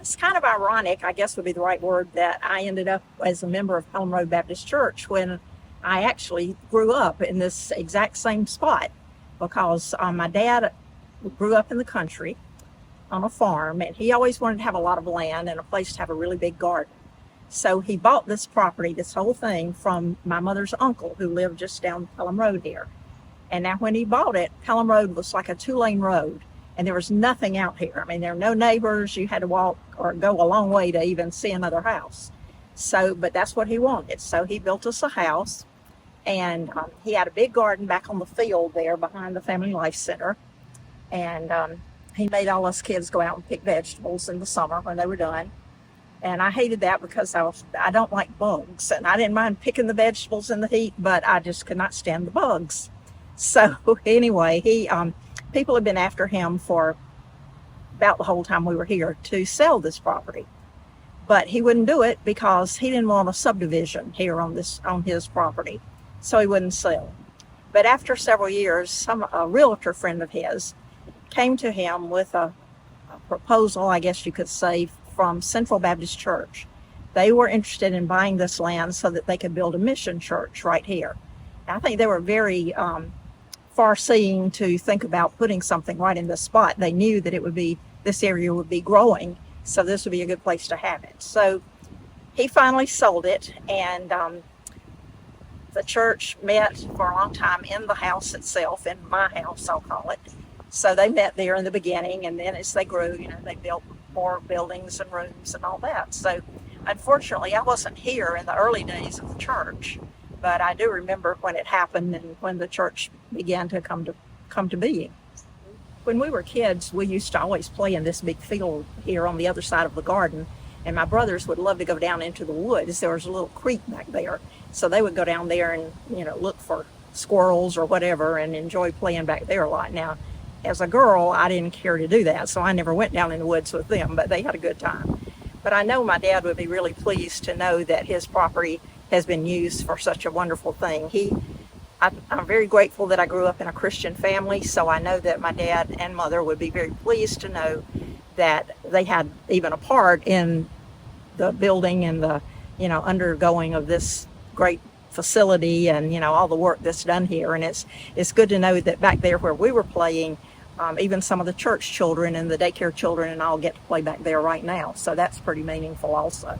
It's kind of ironic, I guess would be the right word, that I ended up as a member of Pelham Road Baptist Church when I actually grew up in this exact same spot, because my dad grew up in the country on a farm, and he always wanted to have a lot of land and a place to have a really big garden. So he bought this property, this whole thing, from my mother's uncle who lived just down Pelham Road here. And now when he bought it, Pelham Road was like a 2-lane road, and there was nothing out here. I mean, there were no neighbors. You had to walk or go a long way to even see another house. So, but that's what he wanted. So he built us a house, and he had a big garden back on the field there behind the Family Life Center. And he made all us kids go out and pick vegetables in the summer when they were done. And I hated that because I don't like bugs, and I didn't mind picking the vegetables in the heat, but I just could not stand the bugs. So anyway, people had been after him for about the whole time we were here to sell this property, but he wouldn't do it because he didn't want a subdivision here on his property, so he wouldn't sell. But after several years, a realtor friend of his came to him with a proposal, I guess you could say, from Central Baptist Church. They were interested in buying this land so that they could build a mission church right here. And I think they were very far-seeing to think about putting something right in this spot. They knew that this area would be growing, so this would be a good place to have it. So he finally sold it, and the church met for a long time in the house itself, in my house, I'll call it. So they met there in the beginning, and then as they grew, they built more buildings and rooms and all that. So unfortunately, I wasn't here in the early days of the church, but I do remember when it happened and when the church began to come to being. When we were kids, we used to always play in this big field here on the other side of the garden, and my brothers would love to go down into the woods. There was a little creek back there, so they would go down there and look for squirrels or whatever and enjoy playing back there a lot. Now, as a girl, I didn't care to do that, so I never went down in the woods with them, but they had a good time. But I know my dad would be really pleased to know that his property has been used for such a wonderful thing. I'm very grateful that I grew up in a Christian family, so I know that my dad and mother would be very pleased to know that they had even a part in the building and the undergoing of this great facility and all the work that's done here. And it's good to know that back there where we were playing, even some of the church children and the daycare children and all get to play back there right now. So that's pretty meaningful also.